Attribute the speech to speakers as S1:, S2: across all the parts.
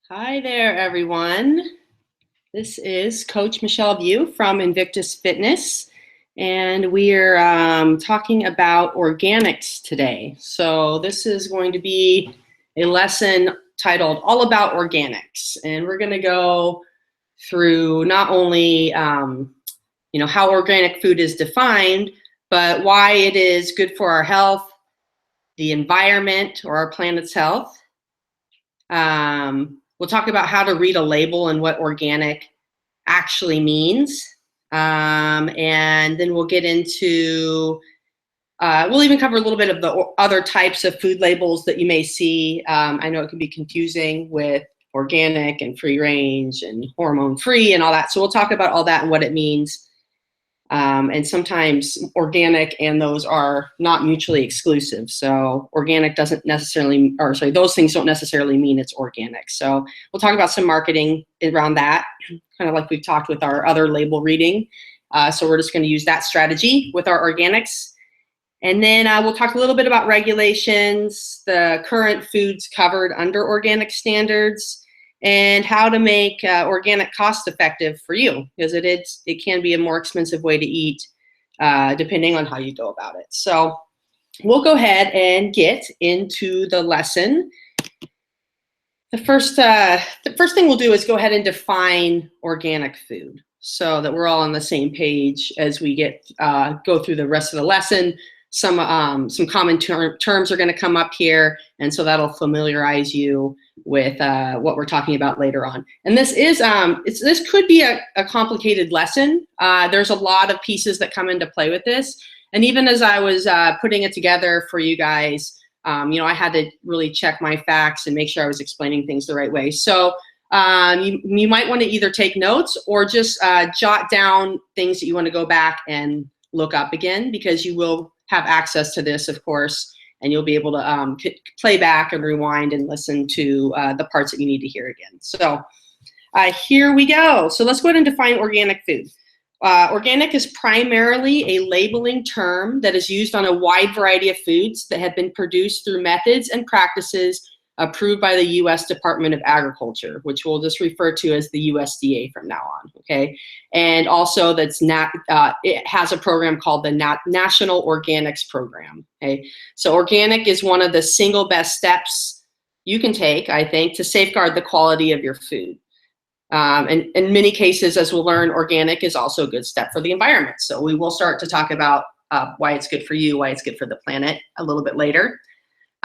S1: Hi there, everyone. This is Coach Michelle View from Invictus Fitness, and we're talking about organics today. So this is going to be a lesson titled All About Organics, and we're going to go through not only how organic food is defined, but why it is good for our health, the environment, or our planet's health. We'll talk about how to read a label and what organic actually means. And then we'll get into, we'll even cover a little bit of the other types of food labels that you may see. I know it can be confusing with organic and free range and hormone free and all that. So we'll talk about all that and what it means. And sometimes organic and those are not mutually exclusive. So organic doesn't necessarily, or sorry, those things don't necessarily mean it's organic. So we'll talk about some marketing around that, kind of like we've talked with our other label reading. So we're just going to use that strategy with our organics. And then we'll talk a little bit about regulations, the current foods covered under organic standards, and how to make organic cost effective for you, because it can be a more expensive way to eat depending on how you go about it. So we'll go ahead and get into the lesson. The first thing we'll do is go ahead and define organic food so that we're all on the same page as we go through the rest of the lesson. Some common terms are going to come up here, and so that'll familiarize you with what we're talking about later on. And this is this could be a complicated lesson. There's a lot of pieces that come into play with this, and even as I was putting it together for you guys, I had to really check my facts and make sure I was explaining things the right way. So you might want to either take notes or just jot down things that you want to go back and look up again, because you will have access to this, of course, and you'll be able to play back and rewind and listen to the parts that you need to hear again. So here we go. So let's go ahead and define organic food. Organic is primarily a labeling term that is used on a wide variety of foods that have been produced through methods and practices approved by the U.S. Department of Agriculture, which we'll just refer to as the USDA from now on, okay? And also it has a program called the National Organics Program, okay? So organic is one of the single best steps you can take, I think, to safeguard the quality of your food. And in many cases, as we'll learn, organic is also a good step for the environment. So we will start to talk about why it's good for you, why it's good for the planet a little bit later.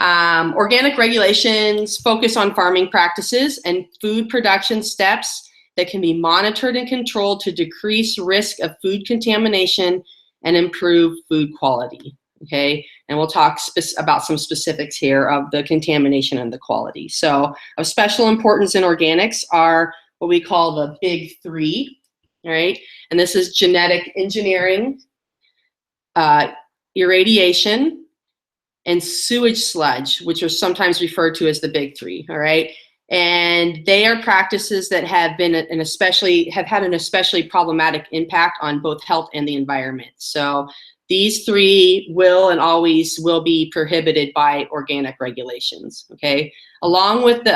S1: Organic regulations focus on farming practices and food production steps that can be monitored and controlled to decrease risk of food contamination and improve food quality, okay? And we'll talk about some specifics here of the contamination and the quality. So of special importance in organics are what we call the big three, all right? And this is genetic engineering, irradiation, and sewage sludge, which are sometimes referred to as the big three, all right? And they are practices that have had an especially problematic impact on both health and the environment. So these three will and always will be prohibited by organic regulations, okay? Along with the,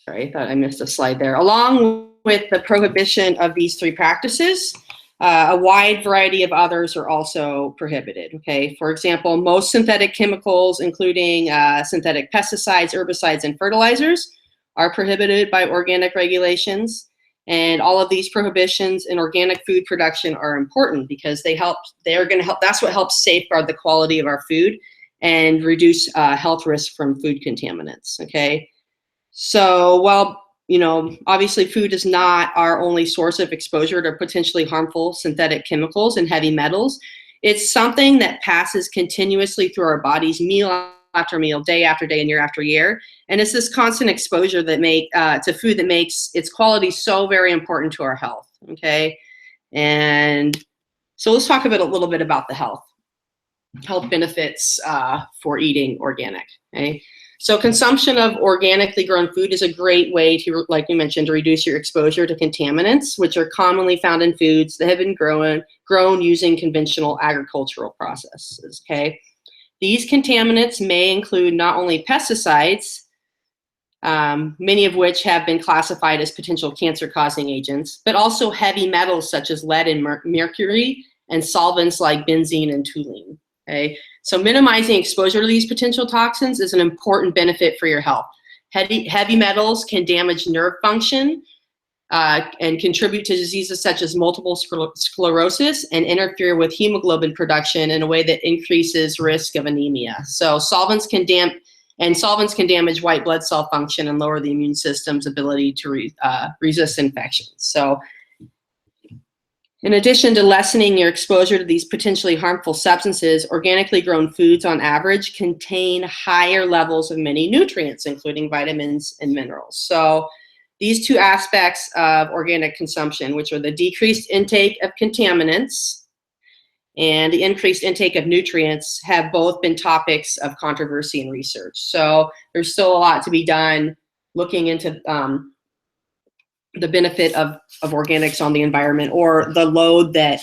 S1: sorry, I thought I missed a slide there. Along with the prohibition of these three practices, a wide variety of others are also prohibited, okay? For example, most synthetic chemicals, including synthetic pesticides, herbicides, and fertilizers, are prohibited by organic regulations. And all of these prohibitions in organic food production are important because they're gonna help, that's what helps safeguard the quality of our food and reduce health risk from food contaminants, okay? So while obviously food is not our only source of exposure to potentially harmful synthetic chemicals and heavy metals, it's something that passes continuously through our bodies meal after meal, day after day, and year after year. And it's this constant exposure that to food that makes its quality so very important to our health, okay? And so let's talk a little bit about the health benefits for eating organic, okay? So consumption of organically grown food is a great way to, like we mentioned, to reduce your exposure to contaminants, which are commonly found in foods that have been grown using conventional agricultural processes, okay? These contaminants may include not only pesticides, many of which have been classified as potential cancer-causing agents, but also heavy metals such as lead and mercury, and solvents like benzene and toluene. Okay? So minimizing exposure to these potential toxins is an important benefit for your health. Heavy metals can damage nerve function and contribute to diseases such as multiple sclerosis and interfere with hemoglobin production in a way that increases risk of anemia. So solvents can damage white blood cell function and lower the immune system's ability to resist infections. So in addition to lessening your exposure to these potentially harmful substances, organically grown foods on average contain higher levels of many nutrients, including vitamins and minerals. So these two aspects of organic consumption, which are the decreased intake of contaminants and the increased intake of nutrients, have both been topics of controversy and research. So there's still a lot to be done looking into the benefit of organics on the environment, or the load that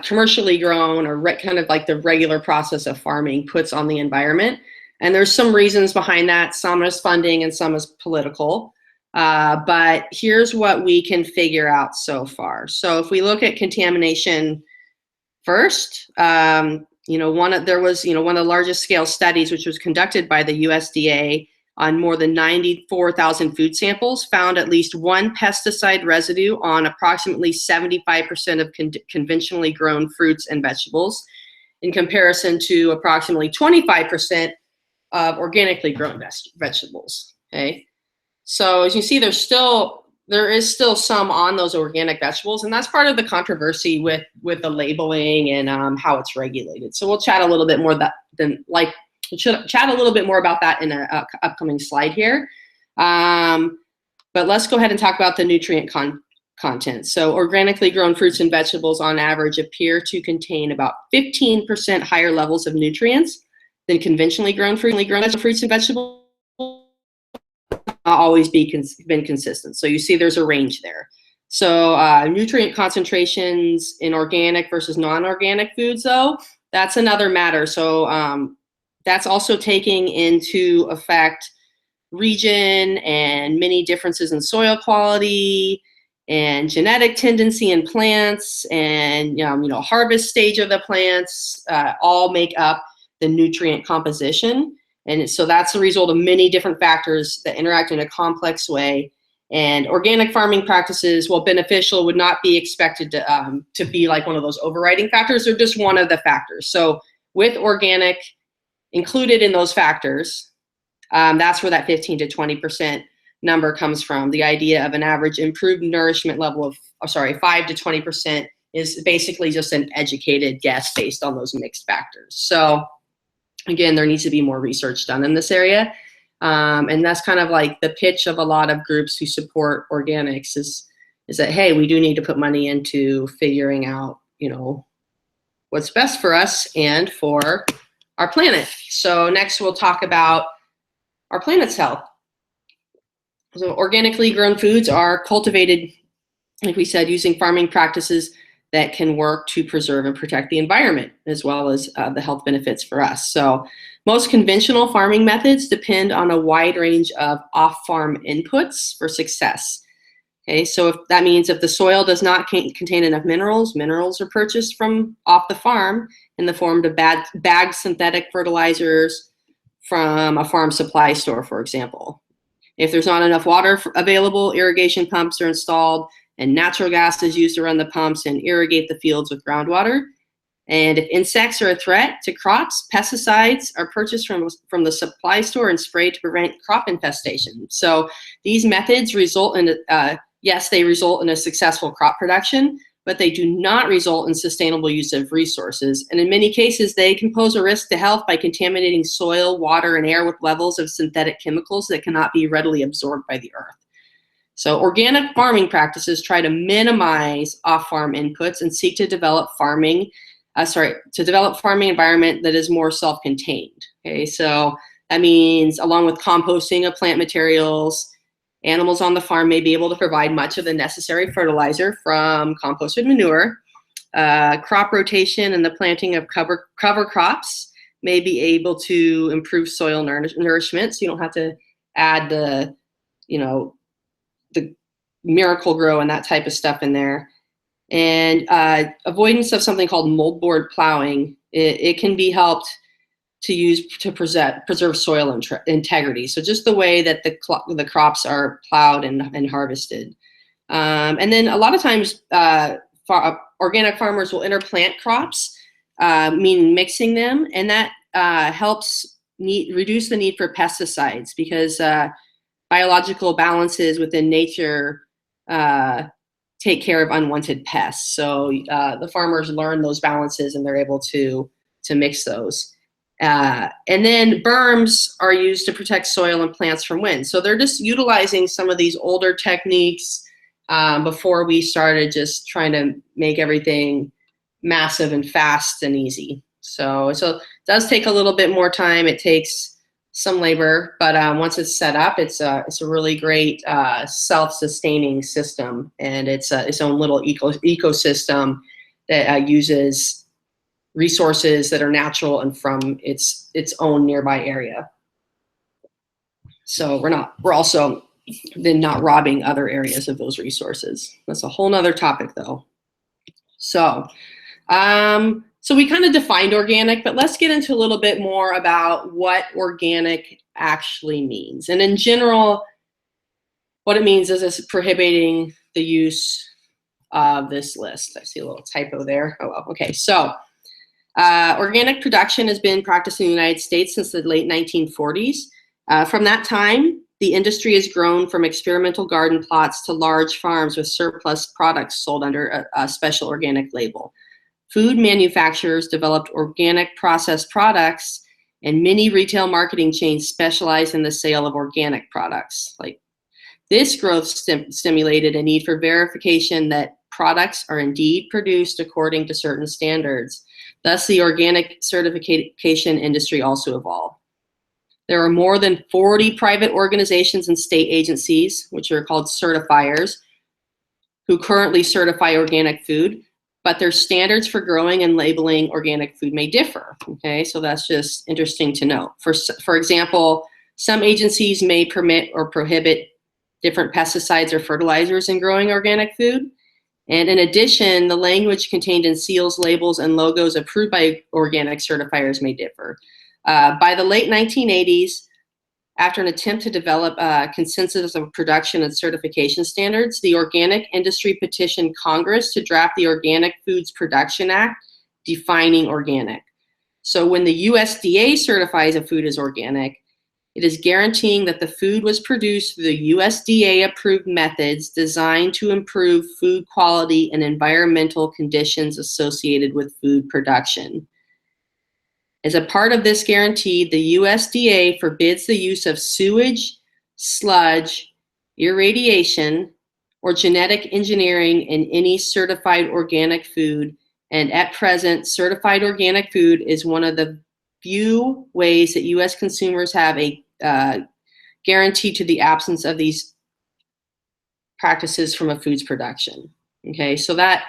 S1: commercially grown or kind of like the regular process of farming puts on the environment. And there's some reasons behind that. Some is funding and some is political. But here's what we can figure out so far. So if we look at contamination first, there was one of the largest scale studies, which was conducted by the USDA on more than 94,000 food samples, found at least one pesticide residue on approximately 75% of conventionally grown fruits and vegetables, in comparison to approximately 25% of organically grown vegetables. Okay, so as you see, there is still some on those organic vegetables, and that's part of the controversy with the labeling and how it's regulated. So we'll chat a little bit more about that in an upcoming slide here. But let's go ahead and talk about the nutrient content. So organically grown fruits and vegetables on average appear to contain about 15% higher levels of nutrients than conventionally grown fruits and vegetables. Always been consistent. So you see there's a range there. So nutrient concentrations in organic versus non-organic foods, though, that's another matter. So that's also taking into effect region and many differences in soil quality and genetic tendency in plants and harvest stage of the plants all make up the nutrient composition. And so that's the result of many different factors that interact in a complex way. And organic farming practices, while beneficial, would not be expected to be like one of those overriding factors. They're just one of the factors. So with organic included in those factors, that's where that 15 to 20% number comes from. The idea of an average improved nourishment level of, 5 to 20% is basically just an educated guess based on those mixed factors. So again, there needs to be more research done in this area. And that's kind of like the pitch of a lot of groups who support organics is that, hey, we do need to put money into figuring out, what's best for us and for our planet. So next we'll talk about our planet's health. So organically grown foods are cultivated, like we said, using farming practices that can work to preserve and protect the environment, as well as the health benefits for us. So most conventional farming methods depend on a wide range of off-farm inputs for success. Okay, so if the soil does not contain enough minerals are purchased from off the farm in the form of bagged synthetic fertilizers from a farm supply store, for example. If there's not enough water available, irrigation pumps are installed and natural gas is used to run the pumps and irrigate the fields with groundwater. And if insects are a threat to crops, pesticides are purchased from the supply store and sprayed to prevent crop infestation. So these methods result in, they result in a successful crop production, but they do not result in sustainable use of resources. And in many cases, they can pose a risk to health by contaminating soil, water, and air with levels of synthetic chemicals that cannot be readily absorbed by the earth. So organic farming practices try to minimize off-farm inputs and seek to develop farming environment that is more self-contained. Okay, so that means along with composting of plant materials, animals on the farm may be able to provide much of the necessary fertilizer from composted manure, Crop rotation and the planting of cover crops may be able to improve soil nourishment, so you don't have to add the, the Miracle-Gro and that type of stuff in there. And avoidance of something called moldboard plowing, it can be helped to use to preserve soil integrity. So just the way that the crops are plowed and harvested. And then a lot of times organic farmers will interplant crops, meaning mixing them, and that helps reduce the need for pesticides, because biological balances within nature take care of unwanted pests. So the farmers learn those balances and they're able to mix those. And then berms are used to protect soil and plants from wind. So they're just utilizing some of these older techniques before we started just trying to make everything massive and fast and easy. So it does take a little bit more time. It takes some labor, but once it's set up, it's a really great self-sustaining system, and it's its own little ecosystem that uses resources that are natural and from its own nearby area. So we're also then not robbing other areas of those resources. That's a whole nother topic, though. So so we kind of defined organic, but let's get into a little bit more about what organic actually means. And in general, what it means is it's prohibiting the use of this list. I see a little typo there. Oh, well, okay. So organic production has been practiced in the United States since the late 1940s. From that time, the industry has grown from experimental garden plots to large farms with surplus products sold under a special organic label. Food manufacturers developed organic processed products, and many retail marketing chains specialize in the sale of organic products. Like this growth stimulated a need for verification that products are indeed produced according to certain standards. Thus, the organic certification industry also evolved. There are more than 40 private organizations and state agencies, which are called certifiers, who currently certify organic food, but their standards for growing and labeling organic food may differ. Okay, so that's just interesting to note. For example, some agencies may permit or prohibit different pesticides or fertilizers in growing organic food. And in addition, the language contained in seals, labels, and logos approved by organic certifiers may differ. By the late 1980s, after an attempt to develop a consensus of production and certification standards, the organic industry petitioned Congress to draft the Organic Foods Production Act, defining organic. So when the USDA certifies a food as organic, it is guaranteeing that the food was produced through the USDA-approved methods designed to improve food quality and environmental conditions associated with food production. As a part of this guarantee, the USDA forbids the use of sewage, sludge, irradiation, or genetic engineering in any certified organic food. And at present, certified organic food is one of the few ways that U.S. consumers have a guarantee to the absence of these practices from a foods production. Okay, so that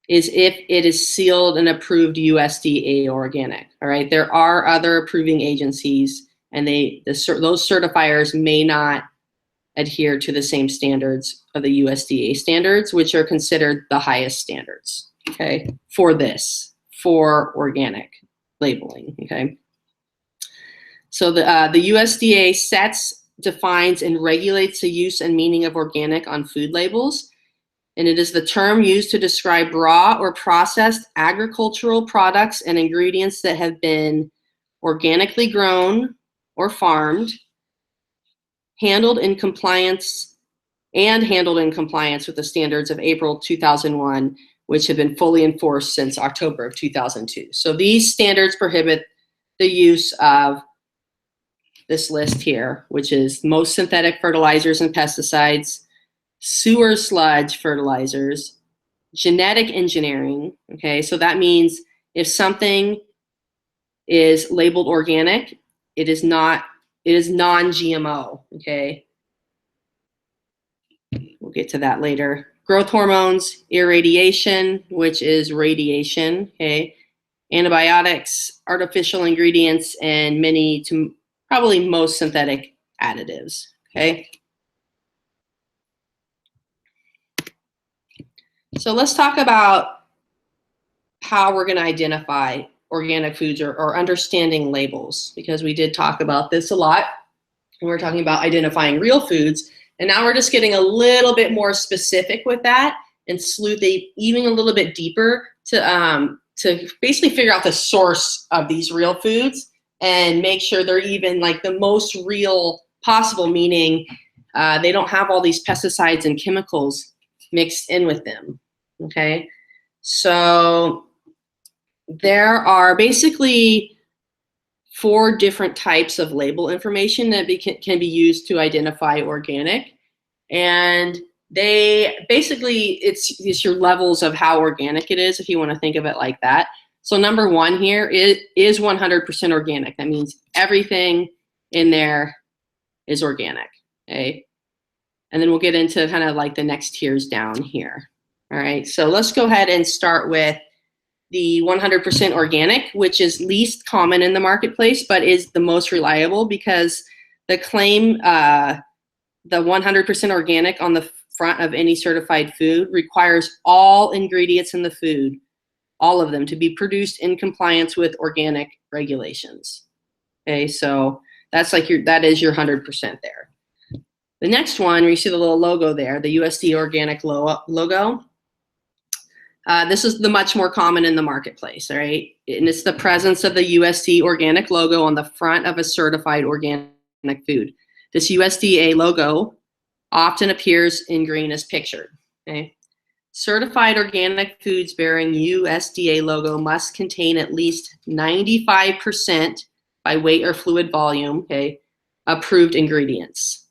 S1: is if it is sealed and approved USDA organic. All right, there are other approving agencies, and those certifiers may not adhere to the same standards of the USDA standards, which are considered the highest standards. Okay, for organic labeling. Okay, so the USDA sets, defines, and regulates the use and meaning of organic on food labels. And it is the term used to describe raw or processed agricultural products and ingredients that have been organically grown or farmed, handled in compliance with the standards of April 2001, which have been fully enforced since October of 2002. So these standards prohibit the use of this list here, which is most synthetic fertilizers and pesticides, sewer sludge fertilizers, genetic engineering. Okay, so that means if something is labeled organic, it is non-GMO. Okay, we'll get to that later. growth hormones, irradiation, which is radiation, okay, antibiotics, artificial ingredients, and many to probably most synthetic additives, okay? So let's talk about how we're going to identify organic foods or understanding labels, because we did talk about this a lot when we're talking about identifying real foods. And now we're just getting a little bit more specific with that and sleuthing even a little bit deeper to basically figure out the source of these real foods and make sure they're even like the most real possible, meaning they don't have all these pesticides and chemicals mixed in with them, okay? So there are basically 4 different types of label information that can be used to identify organic. And they basically, it's your levels of how organic it is, if you want to think of it like that. So number 1 here is 100% organic. That means everything in there is organic, okay? And then we'll get into kind of like the next tiers down here. All right, so let's go ahead and start with the 100% organic, which is least common in the marketplace, but is the most reliable, because the claim, the 100% organic on the front of any certified food requires all ingredients in the food, all of them, to be produced in compliance with organic regulations. Okay, so that's like that is your 100% there. The next one, where you see the little logo there, the USDA organic logo. This is the much more common in the marketplace, all right? And it's the presence of the USDA organic logo on the front of a certified organic food. This USDA logo often appears in green as pictured, okay? Certified organic foods bearing USDA logo must contain at least 95% by weight or fluid volume, okay, approved ingredients.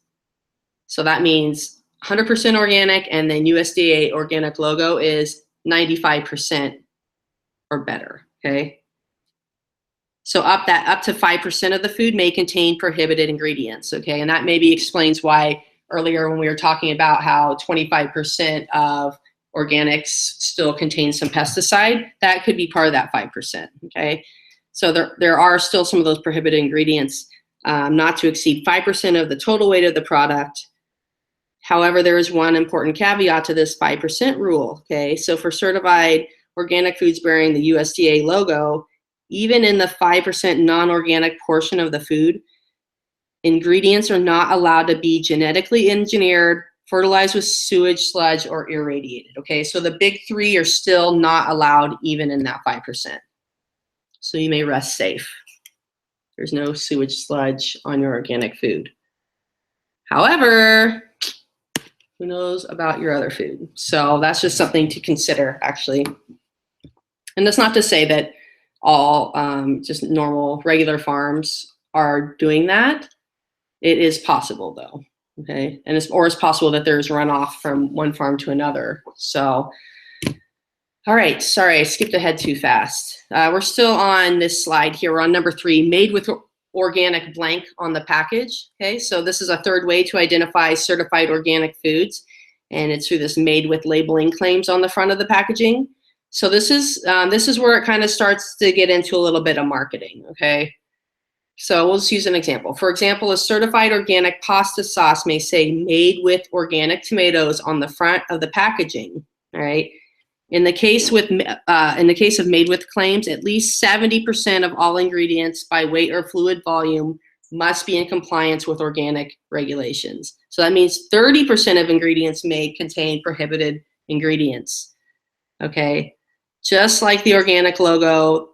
S1: So that means 100% organic, and then USDA organic logo is 95% or better, okay? So up to 5% of the food may contain prohibited ingredients, okay? And that maybe explains why earlier when we were talking about how 25% of organics still contain some pesticide, that could be part of that 5%, okay? So there are still some of those prohibited ingredients, not to exceed 5% of the total weight of the product. However, there is one important caveat to this 5% rule, okay? So for certified organic foods bearing the USDA logo, even in the 5% non-organic portion of the food, ingredients are not allowed to be genetically engineered, fertilized with sewage sludge, or irradiated, okay? So the big 3 are still not allowed even in that 5%. So you may rest safe. There's no sewage sludge on your organic food. However, who knows about your other food? So that's just something to consider, actually. And that's not to say that all just normal, regular farms are doing that. It is possible, though, okay? And it's possible that there's runoff from one farm to another. So, all right, sorry, I skipped ahead too fast. We're still on this slide here. We're on number 3, made with organic blank on the package, okay? So this is a third way to identify certified organic foods, and it's through this made with labeling claims on the front of the packaging. So this is where it kind of starts to get into a little bit of marketing, okay? So we'll just use an example. For example, a certified organic pasta sauce may say made with organic tomatoes on the front of the packaging, all right? In the case of made with claims, at least 70% of all ingredients by weight or fluid volume must be in compliance with organic regulations. So that means 30% of ingredients may contain prohibited ingredients, okay? Just like the organic logo,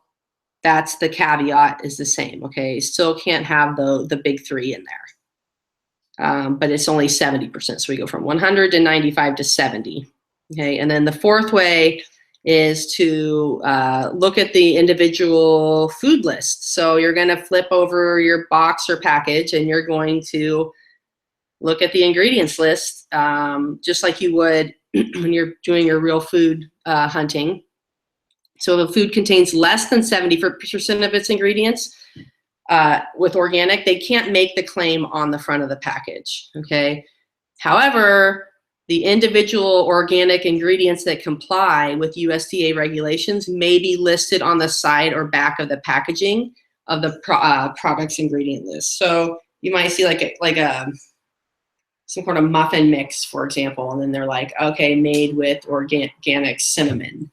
S1: that's the caveat is the same, okay? Still can't have the big 3 in there, but it's only 70%, so we go from 100 to 95 to 70. Okay, and then the fourth way is to look at the individual food list. So you're going to flip over your box or package, and you're going to look at the ingredients list, just like you would when you're doing your real food hunting. So if a food contains less than 70% of its ingredients with organic, they can't make the claim on the front of the package. Okay. However, The individual organic ingredients that comply with USDA regulations may be listed on the side or back of the packaging of the product's ingredient list. So you might see some kind of muffin mix, for example, and then they're like, okay, made with organic cinnamon.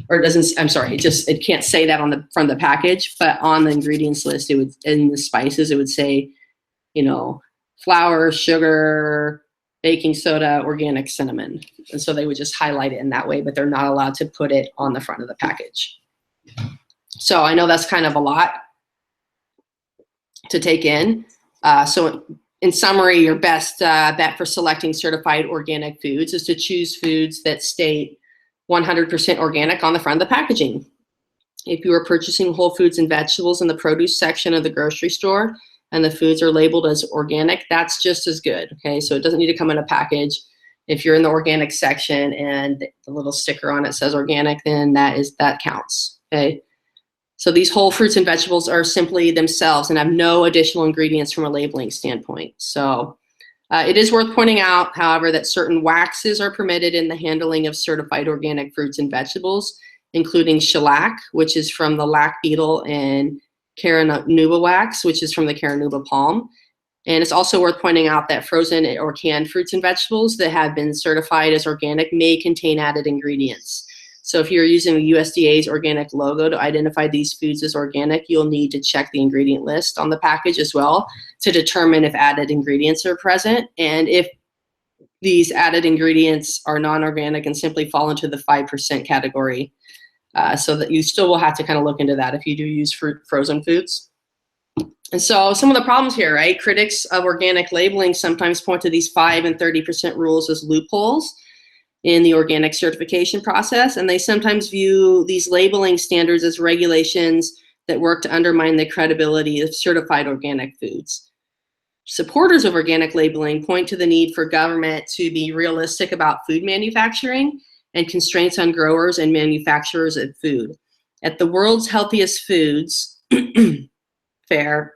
S1: Or it doesn't, I'm sorry, it can't say that on the front of the package, but on the ingredients list, it would, in the spices, it would say, you know, flour, sugar, baking soda, organic cinnamon. And so they would just highlight it in that way, but they're not allowed to put it on the front of the package. So I know that's kind of a lot to take in. So in summary, your best bet for selecting certified organic foods is to choose foods that state 100% organic on the front of the packaging. If you are purchasing whole foods and vegetables in the produce section of the grocery store and the foods are labeled as organic, that's just as good, okay? So it doesn't need to come in a package. If you're in the organic section and the little sticker on it says organic, then that counts, okay? So these whole fruits and vegetables are simply themselves and have no additional ingredients from a labeling standpoint. So it is worth pointing out, however, that certain waxes are permitted in the handling of certified organic fruits and vegetables, including shellac, which is from the lac beetle, and Carnauba wax, which is from the Carnauba palm. And it's also worth pointing out that frozen or canned fruits and vegetables that have been certified as organic may contain added ingredients. So if you're using the USDA's organic logo to identify these foods as organic, you'll need to check the ingredient list on the package as well to determine if added ingredients are present, and if these added ingredients are non-organic and simply fall into the 5% category. So that you still will have to kind of look into that if you do use frozen foods. And so some of the problems here, right? Critics of organic labeling sometimes point to these 5 and 30% rules as loopholes in the organic certification process, and they sometimes view these labeling standards as regulations that work to undermine the credibility of certified organic foods. Supporters of organic labeling point to the need for government to be realistic about food manufacturing and constraints on growers and manufacturers of food. At the World's Healthiest Foods Fair,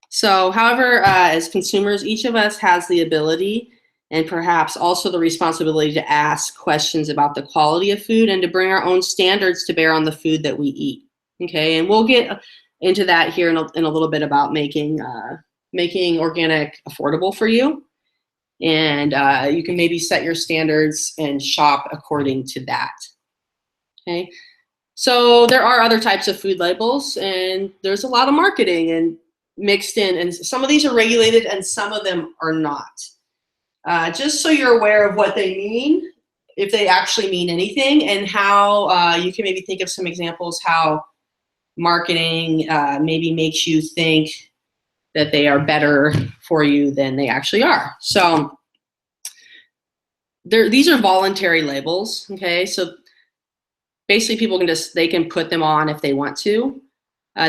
S1: so however, as consumers, each of us has the ability and perhaps also the responsibility to ask questions about the quality of food and to bring our own standards to bear on the food that we eat. Okay, and we'll get into that here in a little bit about making organic affordable for you. And you can maybe set your standards and shop according to that. Okay, so there are other types of food labels, and there's a lot of marketing and mixed in, and some of these are regulated and some of them are not. Just so you're aware of what they mean, if they actually mean anything, and how you can maybe think of some examples how marketing maybe makes you think that they are better for you than they actually are. So these are voluntary labels, okay? So basically people they can put them on if they want to.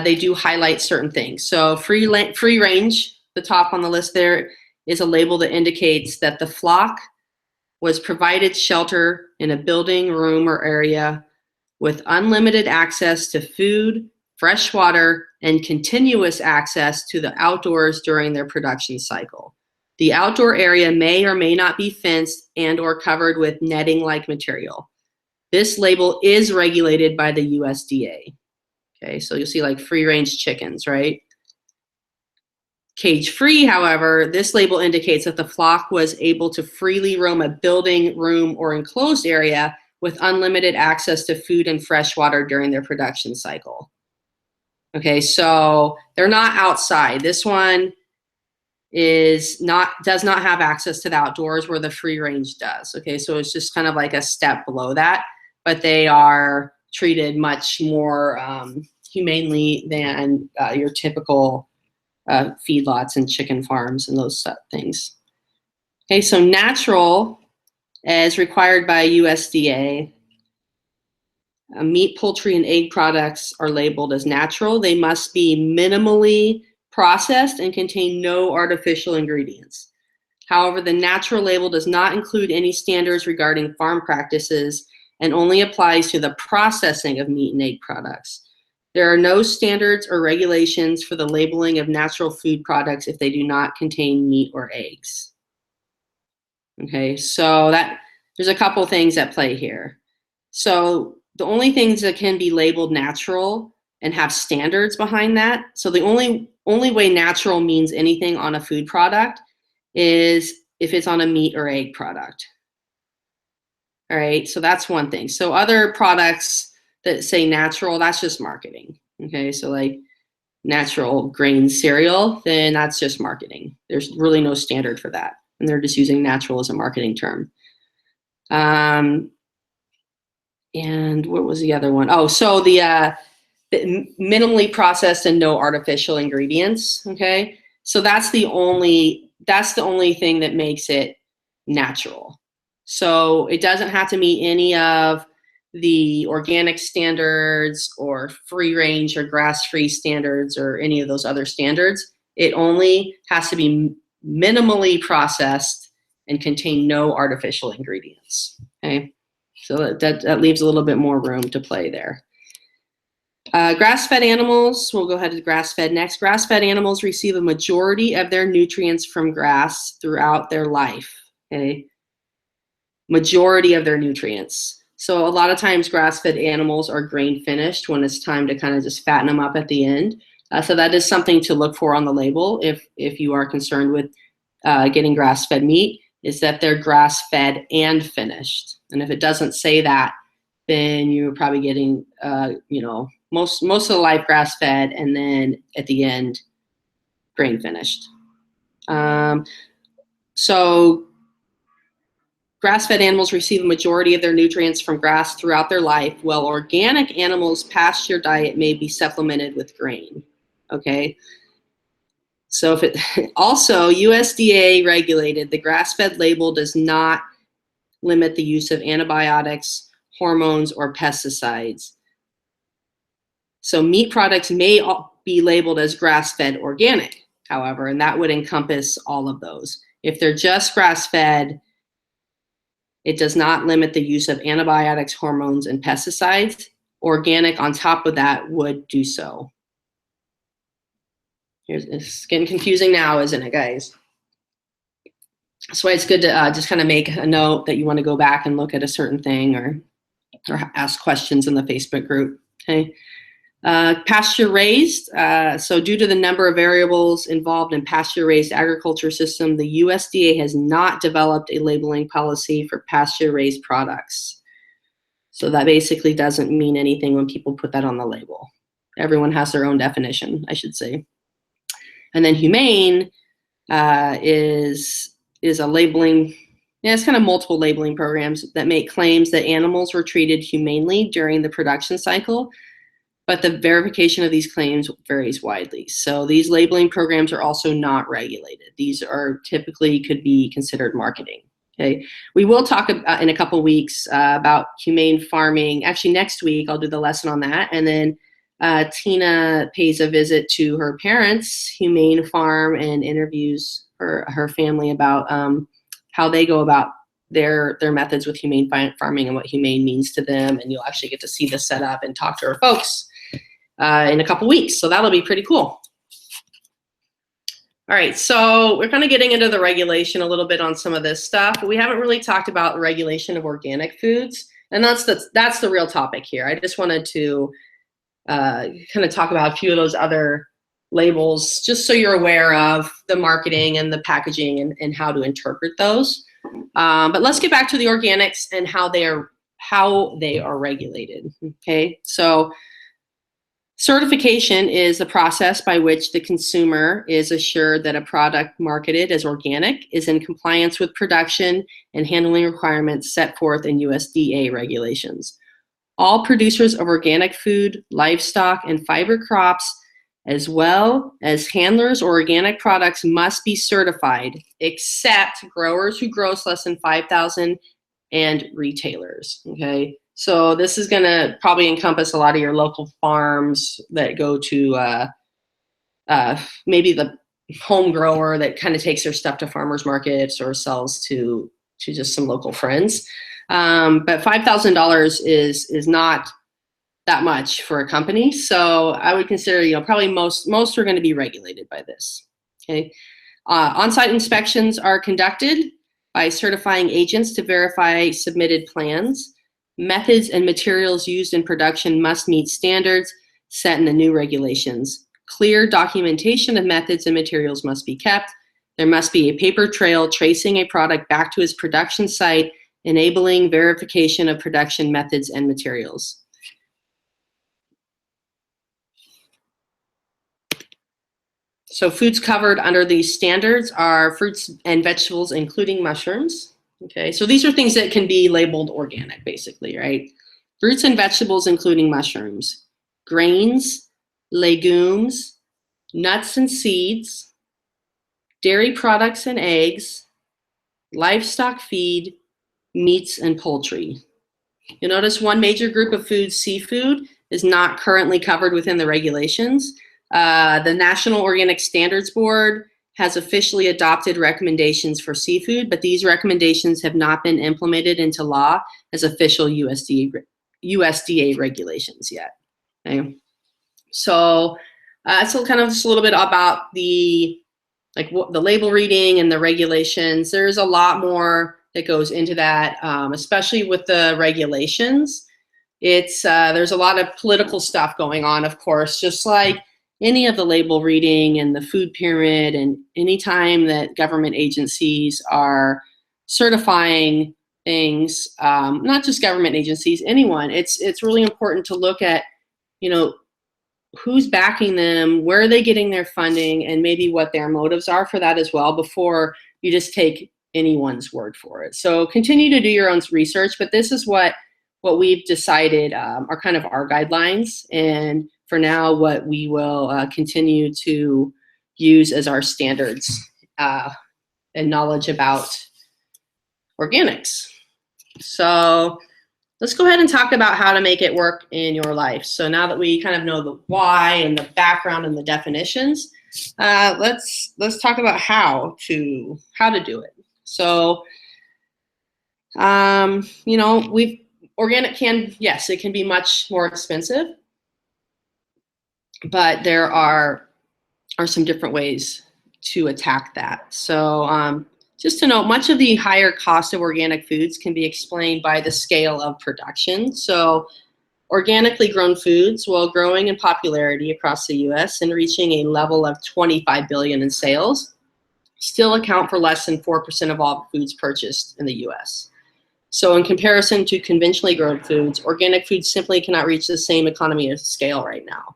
S1: They do highlight certain things. So free range, the top on the list there, is a label that indicates that the flock was provided shelter in a building, room, or area with unlimited access to food, fresh water, and continuous access to the outdoors during their production cycle. The outdoor area may or may not be fenced and or covered with netting-like material. This label is regulated by the USDA. Okay, so you'll see like free-range chickens, right? Cage-free, however, this label indicates that the flock was able to freely roam a building, room, or enclosed area with unlimited access to food and fresh water during their production cycle. Okay, so they're not outside. This one does not have access to the outdoors where the free range does. Okay, so it's just kind of like a step below that, but they are treated much more humanely than your typical feedlots and chicken farms and those things. Okay, so natural, as required by USDA, meat, poultry, and egg products are labeled as natural. They must be minimally processed and contain no artificial ingredients. However, the natural label does not include any standards regarding farm practices and only applies to the processing of meat and egg products. There are no standards or regulations for the labeling of natural food products if they do not contain meat or eggs. Okay, so there's a couple things at play here. So the only things that can be labeled natural and have standards behind that, so the only way natural means anything on a food product is if it's on a meat or egg product. All right, so that's one thing. So other products that say natural, that's just marketing. Okay, so like natural grain cereal, then that's just marketing. There's really no standard for that. And they're just using natural as a marketing term. And what was the other one? Oh, so the minimally processed and no artificial ingredients. Okay, so that's the only thing that makes it natural. So it doesn't have to meet any of the organic standards or free range or grass-free standards or any of those other standards. It only has to be minimally processed and contain no artificial ingredients. Okay, so that leaves a little bit more room to play there. Grass-fed animals, we'll go ahead to grass-fed next. Grass-fed animals receive a majority of their nutrients from grass throughout their life. Okay, majority of their nutrients. So a lot of times grass-fed animals are grain finished when it's time to kind of just fatten them up at the end. So that is something to look for on the label if you are concerned with getting grass-fed meat, is that they're grass-fed and finished. And if it doesn't say that, then you're probably getting, most of the life grass-fed, and then at the end, grain finished. So grass-fed animals receive a majority of their nutrients from grass throughout their life, while organic animals' pasture diet may be supplemented with grain. Okay. So if it also USDA regulated, the grass-fed label does not limit the use of antibiotics, hormones, or pesticides. So meat products may be labeled as grass-fed organic, however, and that would encompass all of those. If they're just grass-fed, it does not limit the use of antibiotics, hormones, and pesticides. Organic on top of that would do so. It's getting confusing now, isn't it, guys? That's why it's good to just kind of make a note that you want to go back and look at a certain thing or ask questions in the Facebook group. Okay. Pasture raised. So due to the number of variables involved in pasture raised agriculture system, the USDA has not developed a labeling policy for pasture raised products. So that basically doesn't mean anything when people put that on the label. Everyone has their own definition, I should say. And then humane is a labeling, it's kind of multiple labeling programs that make claims that animals were treated humanely during the production cycle, but the verification of these claims varies widely. So these labeling programs are also not regulated. These are typically could be considered marketing. Okay, we will talk about, in a couple weeks about humane farming. Actually, next week I'll do the lesson on that, and then Tina pays a visit to her parents' humane farm and interviews her family about how they go about their methods with humane farming and what humane means to them. And you'll actually get to see this set up and talk to her folks in a couple weeks. So that'll be pretty cool. All right, so we're kind of getting into the regulation a little bit on some of this stuff. We haven't really talked about the regulation of organic foods, and that's the real topic here. I just wanted to kind of talk about a few of those other labels, just so you're aware of the marketing and the packaging and how to interpret those. But let's get back to the organics and how they are regulated. Okay, so certification is the process by which the consumer is assured that a product marketed as organic is in compliance with production and handling requirements set forth in USDA regulations. All producers of organic food, livestock, and fiber crops, as well as handlers or organic products, must be certified, except growers who gross less than 5,000 and retailers. Okay, so this is going to probably encompass a lot of your local farms that go to maybe the home grower that kind of takes their stuff to farmers markets or sells to just some local friends. But $5,000 is not that much for a company. So I would consider, probably most are going to be regulated by this. Okay. On-site inspections are conducted by certifying agents to verify submitted plans. Methods and materials used in production must meet standards set in the new regulations. Clear documentation of methods and materials must be kept. There must be a paper trail tracing a product back to its production site, enabling verification of production methods and materials. So foods covered under these standards are fruits and vegetables, including mushrooms. Okay, so these are things that can be labeled organic, basically, right? Fruits and vegetables, including mushrooms, grains, legumes, nuts and seeds, dairy products and eggs, livestock feed, meats and poultry. You'll notice one major group of foods, seafood, is not currently covered within the regulations. The National Organic Standards Board has officially adopted recommendations for seafood, but these recommendations have not been implemented into law as official USDA regulations yet. Okay. So kind of just a little bit about the label reading and the regulations. There's a lot more that goes into that, especially with the regulations. There's a lot of political stuff going on, of course, just like any of the label reading and the food pyramid, and anytime that government agencies are certifying things, not just government agencies, anyone, it's really important to look at, who's backing them, where are they getting their funding, and maybe what their motives are for that as well before you just take anyone's word for it. So continue to do your own research, but this is what we've decided are kind of our guidelines, and for now, what we will continue to use as our standards and knowledge about organics. So let's go ahead and talk about how to make it work in your life. So now that we kind of know the why and the background and the definitions, let's talk about how to do it. So, organic it can be much more expensive, but there are some different ways to attack that. So just to note, much of the higher cost of organic foods can be explained by the scale of production. So organically grown foods, while growing in popularity across the US and reaching a level of $25 billion in sales, still account for less than 4% of all foods purchased in the US. So in comparison to conventionally grown foods, organic foods simply cannot reach the same economy of scale right now.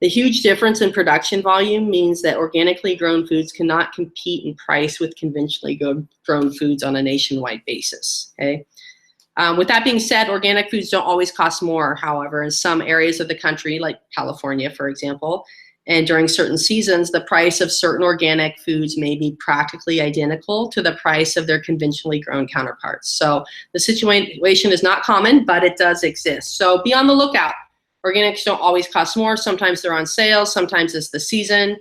S1: The huge difference in production volume means that organically grown foods cannot compete in price with conventionally grown foods on a nationwide basis. Okay. With that being said, organic foods don't always cost more, however, in some areas of the country, like California, for example, and during certain seasons, the price of certain organic foods may be practically identical to the price of their conventionally grown counterparts. So the situation is not common, but it does exist. So be on the lookout. Organics don't always cost more. Sometimes they're on sale. Sometimes it's the season.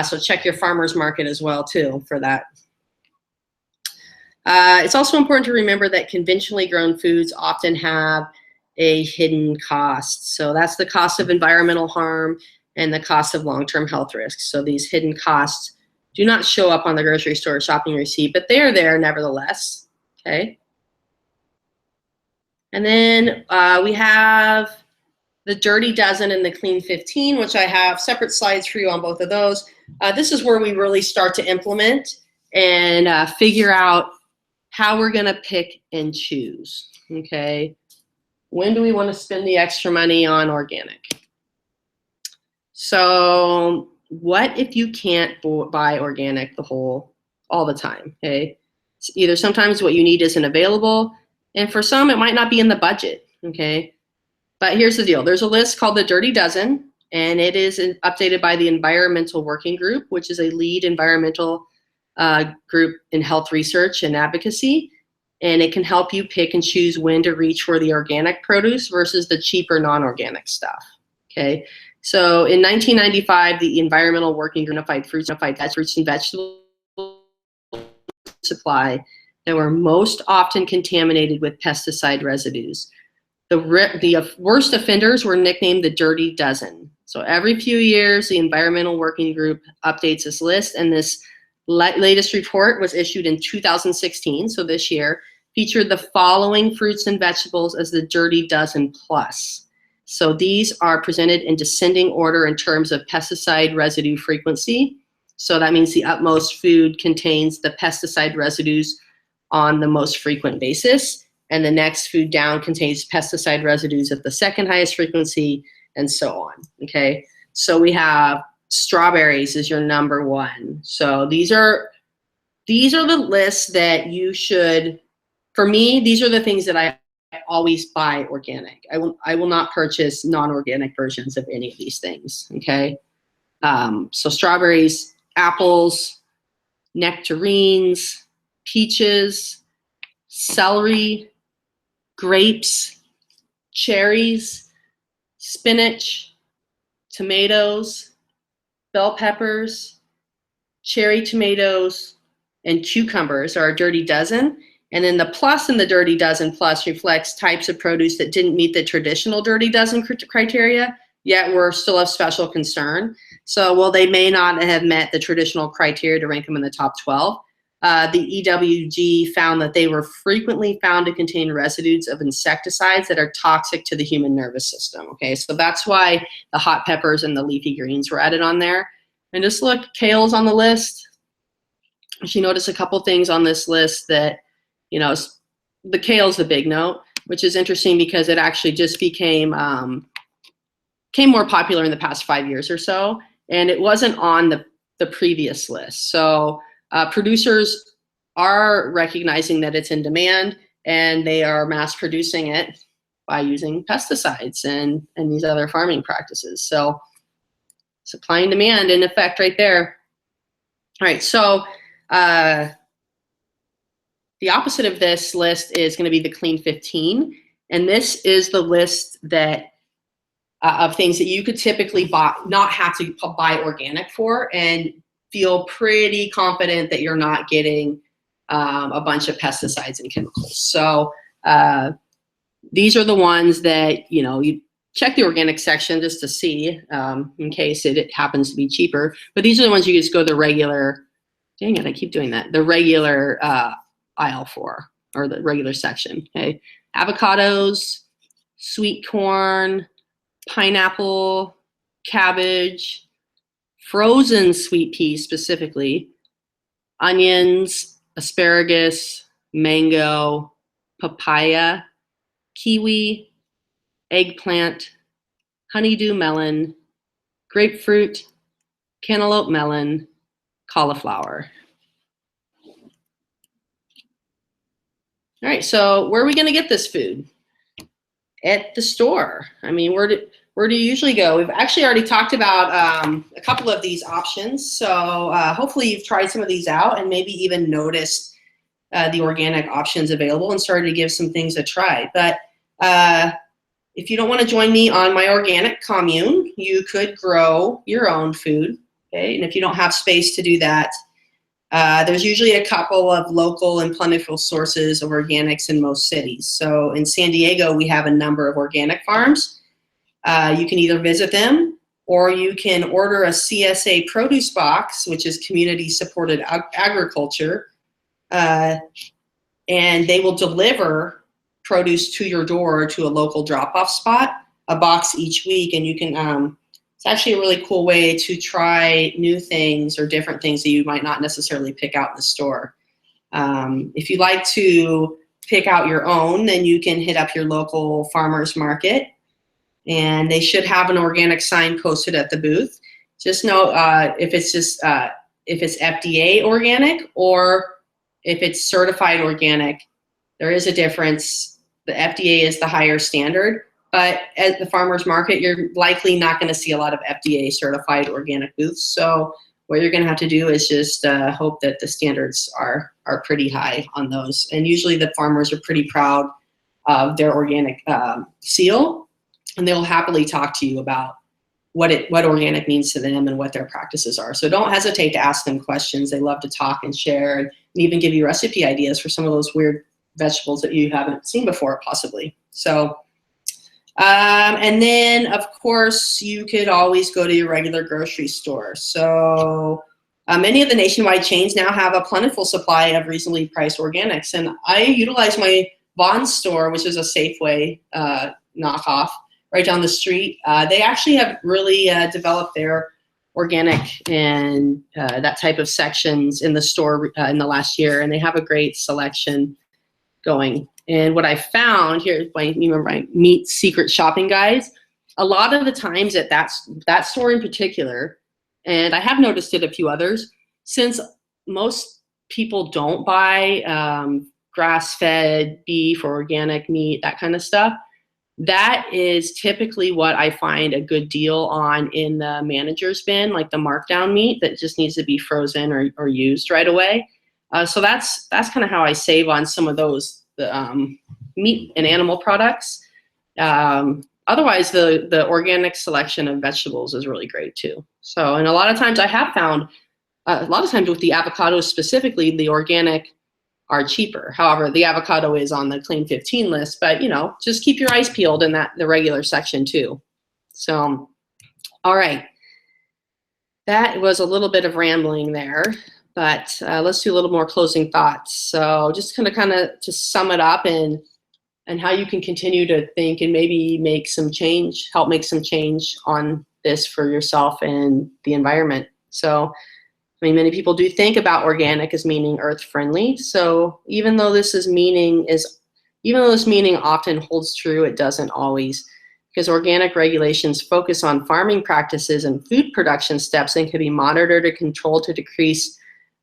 S1: So check your farmer's market as well, too, for that. It's also important to remember that conventionally grown foods often have a hidden cost. So that's the cost of environmental harm and the cost of long-term health risks. So these hidden costs do not show up on the grocery store shopping receipt, but they are there nevertheless. Okay. And then we have the Dirty Dozen and the Clean 15, which I have separate slides for you on both of those. This is where we really start to implement and figure out how we're going to pick and choose. Okay. When do we want to spend the extra money on organic? So what if you can't buy organic all the time? Okay. Either sometimes what you need isn't available, and for some it might not be in the budget. Okay. But here's the deal. There's a list called the Dirty Dozen, and it is updated by the Environmental Working Group, which is a lead environmental group in health research and advocacy. And it can help you pick and choose when to reach for the organic produce versus the cheaper non-organic stuff. Okay. So in 1995, the Environmental Working Group identified fruits and vegetable supply that were most often contaminated with pesticide residues. The worst offenders were nicknamed the Dirty Dozen. So every few years, the Environmental Working Group updates this list, and this latest report was issued in 2016, so this year, featured the following fruits and vegetables as the Dirty Dozen Plus. So these are presented in descending order in terms of pesticide residue frequency. So that means the utmost food contains the pesticide residues on the most frequent basis, and the next food down contains pesticide residues at the second highest frequency, and so on, okay? So we have strawberries is your number one. So these are the lists that you should, for me, these are the things that I always buy organic. I will not purchase non-organic versions of any of these things, okay? So strawberries, apples, nectarines, peaches, celery, grapes, cherries, spinach, tomatoes, bell peppers, cherry tomatoes, and cucumbers are a Dirty Dozen. And then the plus in the Dirty Dozen Plus reflects types of produce that didn't meet the traditional Dirty Dozen criteria, yet were still of special concern. So while they may not have met the traditional criteria to rank them in the top 12, the EWG found that they were frequently found to contain residues of insecticides that are toxic to the human nervous system. Okay, so that's why the hot peppers and the leafy greens were added on there. And just look, kale's on the list. You notice a couple things on this list that, you know, the kale's the big note, which is interesting because it actually just became more popular in the past 5 years or so, and it wasn't on the previous list. So producers are recognizing that it's in demand, and they are mass producing it by using pesticides and these other farming practices. So supply and demand in effect right there. All right, so the opposite of this list is going to be the Clean 15, and this is the list that of things that you could typically buy, not have to buy organic for, and feel pretty confident that you're not getting a bunch of pesticides and chemicals. So these are the ones that, you know, you check the organic section just to see in case it happens to be cheaper. But these are the ones you just go the regular, dang it, I keep doing that, the regular aisle for, or the regular section, okay? Avocados, sweet corn, pineapple, cabbage, frozen sweet peas specifically, onions, asparagus, mango, papaya, kiwi, eggplant, honeydew melon, grapefruit, cantaloupe melon, cauliflower. All right, so where are we going to get this food? At the store. I mean, where do you usually go? We've actually already talked about a couple of these options. So hopefully you've tried some of these out and maybe even noticed the organic options available and started to give some things a try. But if you don't want to join me on my organic commune, you could grow your own food. Okay, and if you don't have space to do that, there's usually a couple of local and plentiful sources of organics in most cities. So in San Diego, we have a number of organic farms. You can either visit them, or you can order a CSA produce box, which is community supported agriculture, and they will deliver produce to your door or to a local drop-off spot, a box each week, and you can it's actually a really cool way to try new things or different things that you might not necessarily pick out in the store. If you like to pick out your own, then you can hit up your local farmer's market, and they should have an organic sign posted at the booth. Just know if it's FDA organic or if it's certified organic, there is a difference. The FDA is the higher standard. But at the farmer's market, you're likely not going to see a lot of FDA certified organic booths. So what you're going to have to do is just hope that the standards are pretty high on those. And usually the farmers are pretty proud of their organic seal, and they'll happily talk to you about what organic means to them and what their practices are. So don't hesitate to ask them questions. They love to talk and share, and even give you recipe ideas for some of those weird vegetables that you haven't seen before, possibly. So And then, of course, you could always go to your regular grocery store. So many of the nationwide chains now have a plentiful supply of reasonably priced organics. And I utilize my Vons store, which is a Safeway knockoff right down the street. They actually have really developed their organic and that type of sections in the store in the last year. And they have a great selection going. And what I found here, remember my meat secret shopping guides, a lot of the times at that store in particular, and I have noticed it a few others, since most people don't buy grass-fed beef or organic meat, that kind of stuff, that is typically what I find a good deal on in the manager's bin, like the markdown meat that just needs to be frozen or used right away. So that's kind of how I save on some of those meat and animal products. Otherwise, the organic selection of vegetables is really great too. So, and a lot of times I have found, a lot of times with the avocados specifically, the organic are cheaper. However, the avocado is on the Clean 15 list, but just keep your eyes peeled in the regular section too. So, all right. That was a little bit of rambling there. But let's do a little more closing thoughts. So just kind of to sum it up and how you can continue to think and maybe help make some change on this for yourself and the environment. So, I mean, many people do think about organic as meaning earth friendly. So even though this meaning often holds true, it doesn't always, because organic regulations focus on farming practices and food production steps and can be monitored or controlled to decrease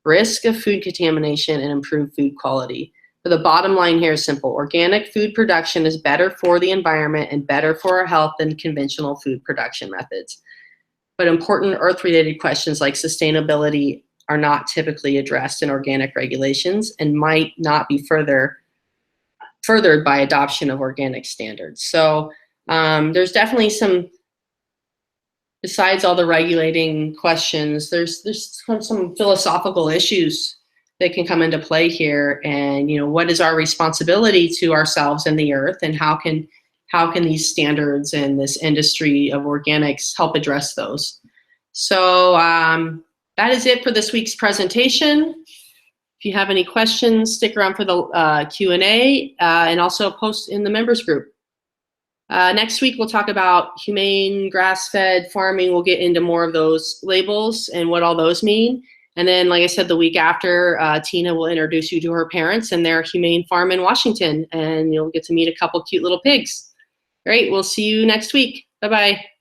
S1: risk of food contamination and improve food quality. But the bottom line here is simple. Organic food production is better for the environment and better for our health than conventional food production methods. But important earth-related questions like sustainability are not typically addressed in organic regulations and might not be furthered by adoption of organic standards. So there's definitely besides all the regulating questions, there's some philosophical issues that can come into play here. And what is our responsibility to ourselves and the earth, and how can these standards and this industry of organics help address those? So that is it for this week's presentation. If you have any questions, stick around for the Q&A and also post in the members group. Next week, we'll talk about humane grass-fed farming. We'll get into more of those labels and what all those mean. And then, like I said, the week after, Tina will introduce you to her parents and their humane farm in Washington, and you'll get to meet a couple cute little pigs. All right, we'll see you next week. Bye-bye.